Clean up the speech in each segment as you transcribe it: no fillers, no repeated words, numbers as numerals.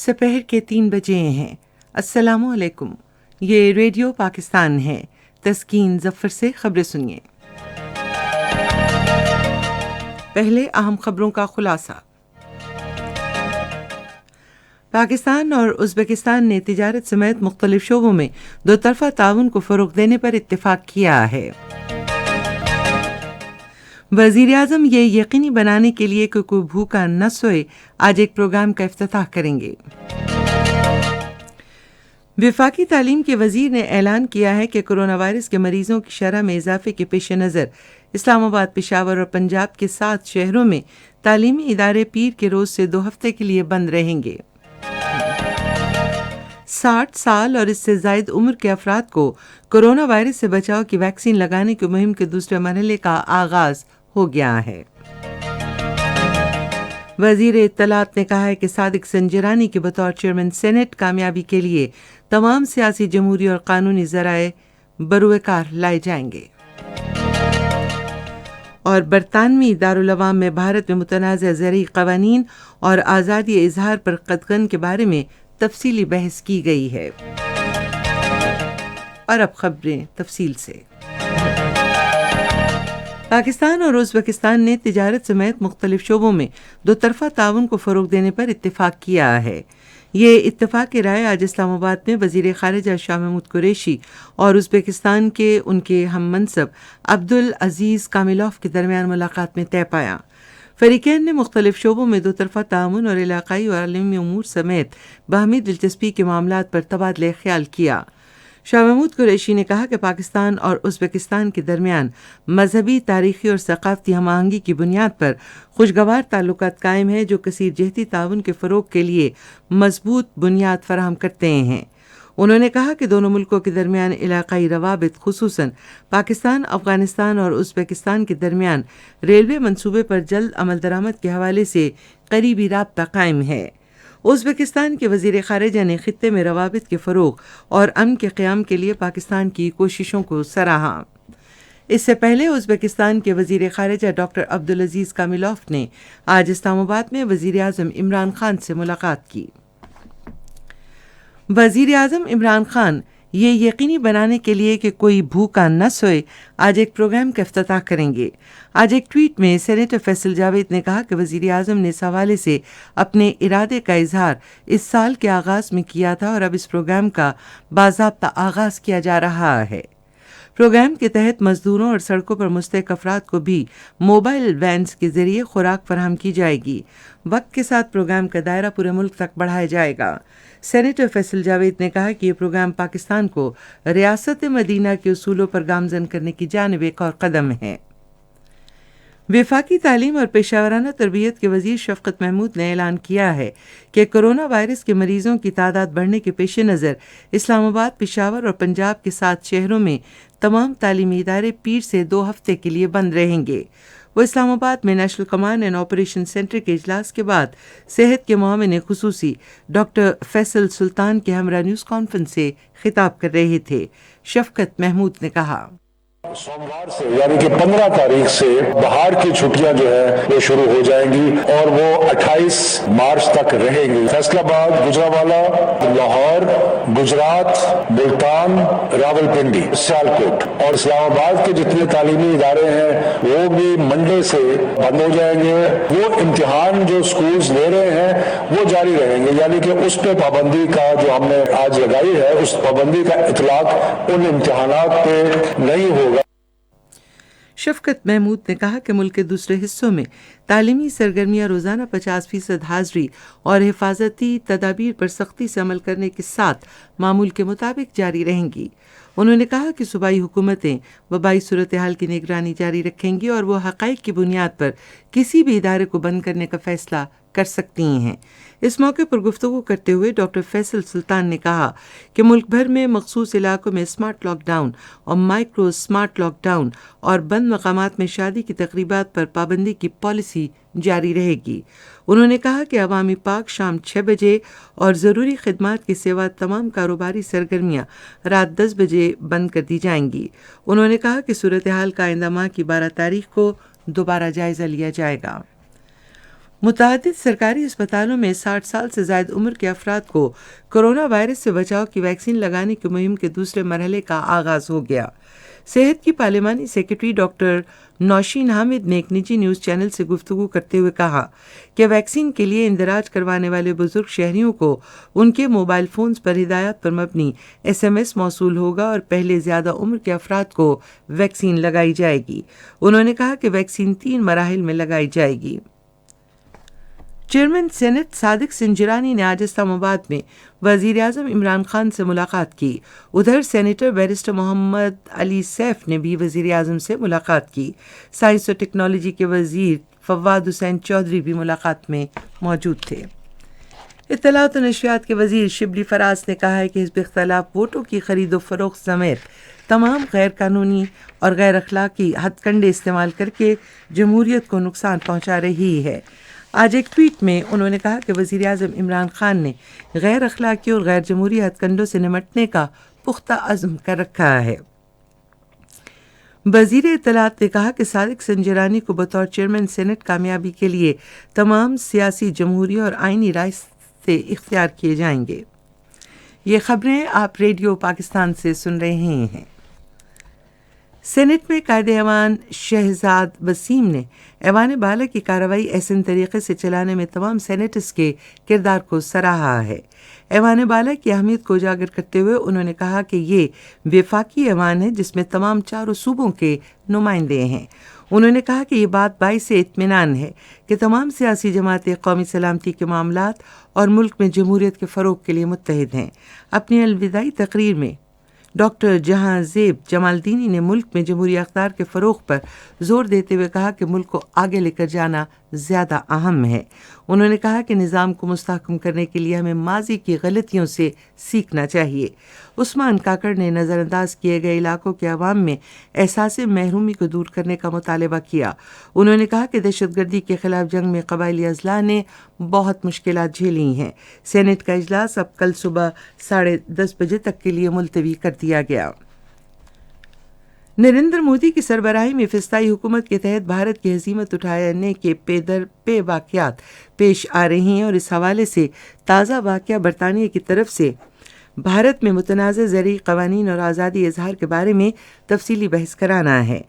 سپہر کے 3 بجے ہیں۔ السلام علیکم، یہ ریڈیو پاکستان ہے۔ تسکین ظفر سے خبریں سنیے۔ پہلے اہم خبروں کا خلاصہ۔ پاکستان اور ازبکستان نے تجارت سمیت مختلف شعبوں میں دو طرفہ تعاون کو فروغ دینے پر اتفاق کیا ہے۔ وزیر اعظم یہ یقینی بنانے کے لیے کہ کوئی بھوکا نہ سوئے آج ایک پروگرام کا افتتاح کریں گے۔ وفاقی تعلیم کے وزیر نے اعلان کیا ہے کہ کرونا وائرس کے مریضوں کی شرح میں اضافے کے پیش نظر اسلام آباد، پشاور اور پنجاب کے 7 شہروں میں تعلیمی ادارے پیر کے روز سے 2 ہفتے کے لیے بند رہیں گے۔ 60 سال اور اس سے زائد عمر کے افراد کو کرونا وائرس سے بچاؤ کی ویکسین لگانے کی مہم کے دوسرے مرحلے کا آغاز ہو گیا ہے۔ وزیر اطلاعات نے کہا ہے کہ صادق سنجرانی کے بطور چیئرمین سینٹ کامیابی کے لیے تمام سیاسی، جمہوری اور قانونی ذرائع بروئے کار لائے جائیں گے۔ اور برطانوی دارالعوام میں بھارت میں متنازع زرعی قوانین اور آزادی اظہار پر قدغن کے بارے میں تفصیلی بحث کی گئی ہے۔ اور اب خبریں تفصیل سے۔ پاکستان اور ازبکستان نے تجارت سمیت مختلف شعبوں میں دو طرفہ تعاون کو فروغ دینے پر اتفاق کیا ہے۔ یہ اتفاق رائے آج اسلام آباد میں وزیر خارجہ شاہ محمود قریشی اور ازبکستان کے ان کے ہم منصب عبدالعزیز کاملوف کے درمیان ملاقات میں طے پایا۔ فریقین نے مختلف شعبوں میں دو طرفہ تعاون اور علاقائی اور عالمی امور سمیت باہمی دلچسپی کے معاملات پر تبادلہ خیال کیا۔ شاہ محمود قریشی نے کہا کہ پاکستان اور ازبکستان کے درمیان مذہبی، تاریخی اور ثقافتی ہم آہنگی کی بنیاد پر خوشگوار تعلقات قائم ہیں جو کثیر جہتی تعاون کے فروغ کے لیے مضبوط بنیاد فراہم کرتے ہیں۔ انہوں نے کہا کہ دونوں ملکوں کے درمیان علاقائی روابط، خصوصاً پاکستان، افغانستان اور ازبکستان کے درمیان ریلوے منصوبے پر جلد عمل درآمد کے حوالے سے قریبی رابطہ قائم ہے۔ ازبکستان کے وزیر خارجہ نے خطے میں روابط کے فروغ اور امن کے قیام کے لیے پاکستان کی کوششوں کو سراہا۔ اس سے پہلے ازبکستان کے وزیر خارجہ ڈاکٹر عبدالعزیز کاملوف نے آج اسلام آباد میں وزیر اعظم عمران خان سے ملاقات کی۔ وزیر اعظم عمران خان یہ یقینی بنانے کے لیے کہ کوئی بھوکا نہ سوئے آج ایک پروگرام کا افتتاح کریں گے۔ آج ایک ٹویٹ میں سینیٹر فیصل جاوید نے کہا کہ وزیر اعظم نے اس حوالے سے اپنے ارادے کا اظہار اس سال کے آغاز میں کیا تھا اور اب اس پروگرام کا باضابطہ آغاز کیا جا رہا ہے۔ پروگرام کے تحت مزدوروں اور سڑکوں پر مستحق افراد کو بھی موبائل وینز کے ذریعے خوراک فراہم کی جائے گی۔ وقت کے ساتھ پروگرام کا دائرہ پورے ملک تک بڑھایا جائے گا۔ سینیٹر فیصل جاوید نے کہا کہ یہ پروگرام پاکستان کو ریاست مدینہ کے اصولوں پر گامزن کرنے کی جانب ایک اور قدم ہے۔ وفاقی تعلیم اور پیشہ ورانہ تربیت کے وزیر شفقت محمود نے اعلان کیا ہے کہ کرونا وائرس کے مریضوں کی تعداد بڑھنے کے پیش نظر اسلام آباد، پشاور اور پنجاب کے 7 شہروں میں تمام تعلیمی ادارے پیر سے 2 ہفتے کے لیے بند رہیں گے۔ وہ اسلام آباد میں national command and operation centre کے اجلاس کے بعد صحت کے معاون خصوصی ڈاکٹر فیصل سلطان کے ہمراہ نیوز کانفرنس سے خطاب کر رہے تھے۔ شفقت محمود نے کہا، سوموار سے یعنی کہ 15 تاریخ سے بہار کی چھٹیاں جو ہے وہ شروع ہو جائیں گی اور وہ 28 مارچ تک رہیں گی۔ فیصل آباد، گجرانوالہ، لاہور، گجرات، ملتان، راولپنڈی، سیالکوٹ اور اسلام آباد کے جتنے تعلیمی ادارے ہیں وہ بھی منڈے سے بند ہو جائیں گے۔ وہ امتحان جو سکولز لے رہے ہیں وہ جاری رہیں گے، یعنی کہ اس پہ پابندی کا جو ہم نے آج لگائی ہے اس پابندی کا اطلاق ان امتحانات پہ نہیں ہوگا۔ شفقت محمود نے کہا کہ ملک کے دوسرے حصوں میں تعلیمی سرگرمیاں روزانہ 50% حاضری اور حفاظتی تدابیر پر سختی سے عمل کرنے کے ساتھ معمول کے مطابق جاری رہیں گی۔ انہوں نے کہا کہ صوبائی حکومتیں وبائی صورتحال کی نگرانی جاری رکھیں گی اور وہ حقائق کی بنیاد پر کسی بھی ادارے کو بند کرنے کا فیصلہ کر سکتی ہیں۔ اس موقع پر گفتگو کرتے ہوئے ڈاکٹر فیصل سلطان نے کہا کہ ملک بھر میں مخصوص علاقوں میں اسمارٹ لاک ڈاؤن اور مائکرو اسمارٹ لاک ڈاؤن اور بند مقامات میں شادی کی تقریبات پر پابندی کی پالیسی جاری رہے گی۔ انہوں نے کہا کہ عوامی پارک شام 6 بجے اور ضروری خدمات کے سوا تمام کاروباری سرگرمیاں رات 10 بجے بند کر دی جائیں گی۔ انہوں نے کہا کہ صورتحال کا آئندہ ماہ کی 12 تاریخ کو دوبارہ جائزہ لیا جائے گا۔ متعدد سرکاری اسپتالوں میں 60 سال سے زائد عمر کے افراد کو کورونا وائرس سے بچاؤ کی ویکسین لگانے کی مہم کے دوسرے مرحلے کا آغاز ہو گیا۔ صحت کی پارلیمانی سیکرٹری ڈاکٹر نوشین حامد نے ایک نجی نیوز چینل سے گفتگو کرتے ہوئے کہا کہ ویکسین کے لیے اندراج کروانے والے بزرگ شہریوں کو ان کے موبائل فونز پر ہدایات پر مبنی SMS موصول ہوگا اور پہلے زیادہ عمر کے افراد کو ویکسین لگائی جائے گی۔ انہوں نے کہا کہ ویکسین 3 مراحل میں لگائی جائے گی۔ چیئرمین سینٹ صادق سنجرانی نے آج اسلام آباد میں وزیر اعظم عمران خان سے ملاقات کی۔ ادھر سینیٹر بیرسٹر محمد علی سیف نے بھی وزیر اعظم سے ملاقات کی۔ سائنس اور ٹیکنالوجی کے وزیر فواد حسین چودھری بھی ملاقات میں موجود تھے۔ اطلاعات و نشریات کے وزیر شبلی فراز نے کہا ہے کہ حزب اختلاف ووٹوں کی خرید و فروخت سمیت تمام غیر قانونی اور غیر اخلاقی ہتھ کنڈے استعمال کر کے جمہوریت کو نقصان پہنچا رہی ہے۔ آج ایک ٹویٹ میں انہوں نے کہا کہ وزیر اعظم عمران خان نے غیر اخلاقی اور غیر جمہوری ہتھ کنڈوں سے نمٹنے کا پختہ عزم کر رکھا ہے۔ وزیر اطلاعات نے کہا کہ صادق سنجرانی کو بطور چیئرمین سینٹ کامیابی کے لیے تمام سیاسی، جمہوری اور آئینی راستے اختیار کیے جائیں گے۔ یہ خبریں آپ ریڈیو پاکستان سے سن رہے ہیں۔ سینٹ میں قائد ایوان شہزاد وسیم نے ایوان بالا کی کارروائی احسن طریقے سے چلانے میں تمام سینیٹرز کے کردار کو سراہا ہے۔ ایوان بالا کی اہمیت کو اجاگر کرتے ہوئے انہوں نے کہا کہ یہ وفاقی ایوان ہے جس میں تمام چاروں صوبوں کے نمائندے ہیں۔ انہوں نے کہا کہ یہ بات باعث اطمینان ہے کہ تمام سیاسی جماعتیں قومی سلامتی کے معاملات اور ملک میں جمہوریت کے فروغ کے لیے متحد ہیں۔ اپنی الوداعی تقریر میں ڈاکٹر جہاں زیب جمالدینی نے ملک میں جمہوری اقدار کے فروغ پر زور دیتے ہوئے کہا کہ ملک کو آگے لے کر جانا زیادہ اہم ہے۔ انہوں نے کہا کہ نظام کو مستحکم کرنے کے لیے ہمیں ماضی کی غلطیوں سے سیکھنا چاہیے۔ عثمان کاکڑ نے نظر انداز کیے گئے علاقوں کے عوام میں احساس محرومی کو دور کرنے کا مطالبہ کیا۔ انہوں نے کہا کہ دہشت گردی کے خلاف جنگ میں قبائلی اضلاع نے بہت مشکلات جھیلی ہیں۔ سینٹ کا اجلاس اب کل صبح 10:30 بجے تک کے لیے ملتوی کر دیا گیا۔ نریندر مودی کی سربراہی میں فسطائی حکومت کے تحت بھارت کی ہزیمت اٹھانے کے پے در پے واقعات پیش آ رہے ہیں اور اس حوالے سے تازہ واقعہ برطانیہ کی طرف سے بھارت میں متنازع زرعی قوانین اور آزادی اظہار کے بارے میں تفصیلی بحث کرانا ہے۔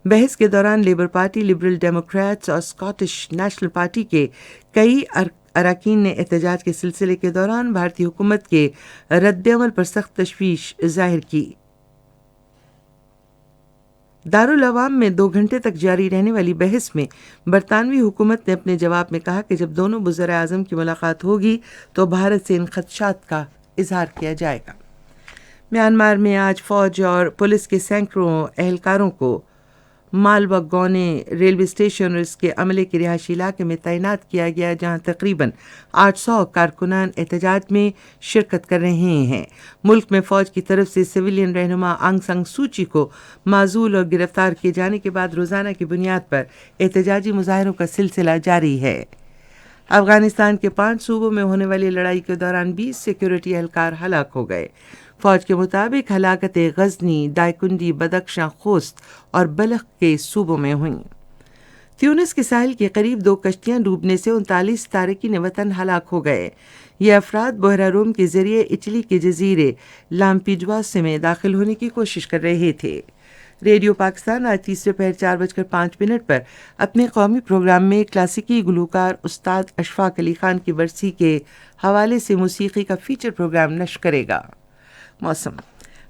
بحث کے دوران لیبر پارٹی، لبرل ڈیموکریٹس اور اسکاٹش نیشنل پارٹی کے کئی اراکین نے احتجاج کے سلسلے کے دوران بھارتی حکومت کے رد عمل پر سخت تشویش ظاہر کی۔ دارالعوام میں 2 گھنٹے تک جاری رہنے والی بحث میں برطانوی حکومت نے اپنے جواب میں کہا کہ جب دونوں وزرائے اعظم کی ملاقات ہوگی تو بھارت سے ان خدشات کا اظہار کیا جائے گا۔ میانمار میں آج فوج اور پولیس کے سینکڑوں اہلکاروں کو مالوا گونے ریلوے اسٹیشن اور اس کے عملے کے رہائشی علاقے میں تعینات کیا گیا، جہاں تقریباً 800 کارکنان احتجاج میں شرکت کر رہے ہیں۔ ملک میں فوج کی طرف سے سویلین رہنما آنگ سان سوچی کو معزول اور گرفتار کیے جانے کے بعد روزانہ کی بنیاد پر احتجاجی مظاہروں کا سلسلہ جاری ہے۔ افغانستان کے 5 صوبوں میں ہونے والی لڑائی کے دوران 20 سیکیورٹی اہلکار ہلاک ہو گئے۔ فوج کے مطابق ہلاکتیں غزنی، دائکنڈی، بدخشاں، خوست اور بلخ کے صوبوں میں ہوئیں۔ تیونس کے ساحل کے قریب 2 کشتیاں ڈوبنے سے 39 تارکین وطن ہلاک ہو گئے۔ یہ افراد بحیرہ روم کے ذریعے اٹلی کے جزیرے لامپیڈوسا میں داخل ہونے کی کوشش کر رہے تھے۔ ریڈیو پاکستان آج تیسرے پہر 4:05 پر اپنے قومی پروگرام میں کلاسیکی گلوکار استاد اشفاق علی خان کی برسی کے حوالے سے موسیقی کا فیچر پروگرام نشر کرے گا۔ موسم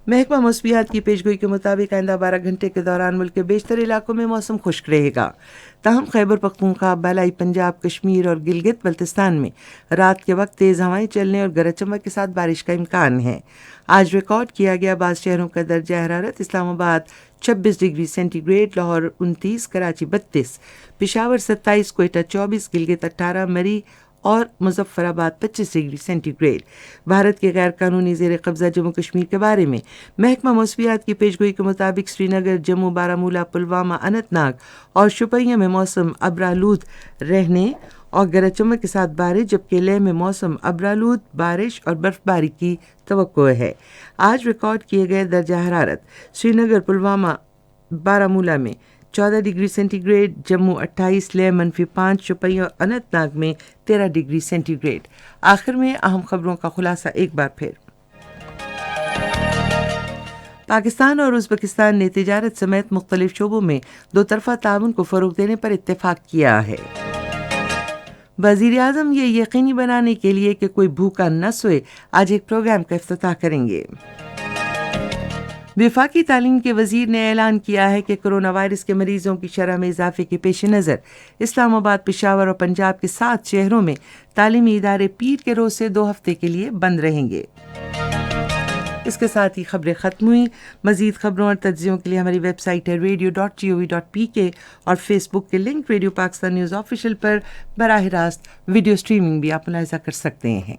محکمہ موسمیات کی پیشگوئی کے مطابق آئندہ 12 گھنٹے کے دوران ملک کے بیشتر علاقوں میں موسم خشک رہے گا، تاہم خیبر پختونخوا، بالائی پنجاب، کشمیر اور گلگت بلتستان میں رات کے وقت تیز ہوائیں چلنے اور گرج چمک کے ساتھ بارش کا امکان ہے۔ آج ریکارڈ کیا گیا بعض شہروں کا درجہ حرارت: Islamabad 26 degree centigrade, Lahore 29، Karachi 32، Peshawar 27، Quetta 24، Gilgit 18، Murree اور مظفر آباد 25 ڈگری سینٹی گریڈ۔ بھارت کے غیر قانونی زیر قبضہ جموں کشمیر کے بارے میں محکمہ موسمیات کی پیشگوئی کے مطابق سری نگر، جموں، بارہمولہ، پلوامہ، اننت ناگ اور شوپیاں میں موسم ابرآلود رہنے اور گرج چمک کے ساتھ بارش، جبکہ لیہ میں موسم ابرآلود، بارش اور برف باری کی توقع ہے۔ آج ریکارڈ کیے گئے درجہ حرارت: سری نگر، پلوامہ، بارہمولہ میں 14 ڈگری سینٹی گریڈ، جموں 28، لے -5 شوپیاں اور اننت ناگ میں 13 ڈگری سینٹی گریڈ۔ آخر میں اہم خبروں کا خلاصہ ایک بار پھر۔ پاکستان اور ازبکستان نے تجارت سمیت مختلف شعبوں میں دو طرفہ تعاون کو فروغ دینے پر اتفاق کیا ہے۔ وزیر اعظم یہ یقینی بنانے کے لیے کہ کوئی بھوکا نہ سوئے آج ایک پروگرام کا افتتاح کریں گے۔ وفاقی تعلیم کے وزیر نے اعلان کیا ہے کہ کرونا وائرس کے مریضوں کی شرح میں اضافے کے پیش نظر اسلام آباد، پشاور اور پنجاب کے 7 شہروں میں تعلیمی ادارے پیر کے روز سے 2 ہفتے کے لیے بند رہیں گے۔ اس کے ساتھ ہی خبریں ختم ہوئیں۔ مزید خبروں اور تجزیوں کے لیے ہماری ویب سائٹ ہے radio.gov.pk اور فیس بک کے link radio Pakistan news official پر براہ راست ویڈیو سٹریمنگ بھی آپ ملاحظہ کر سکتے ہیں۔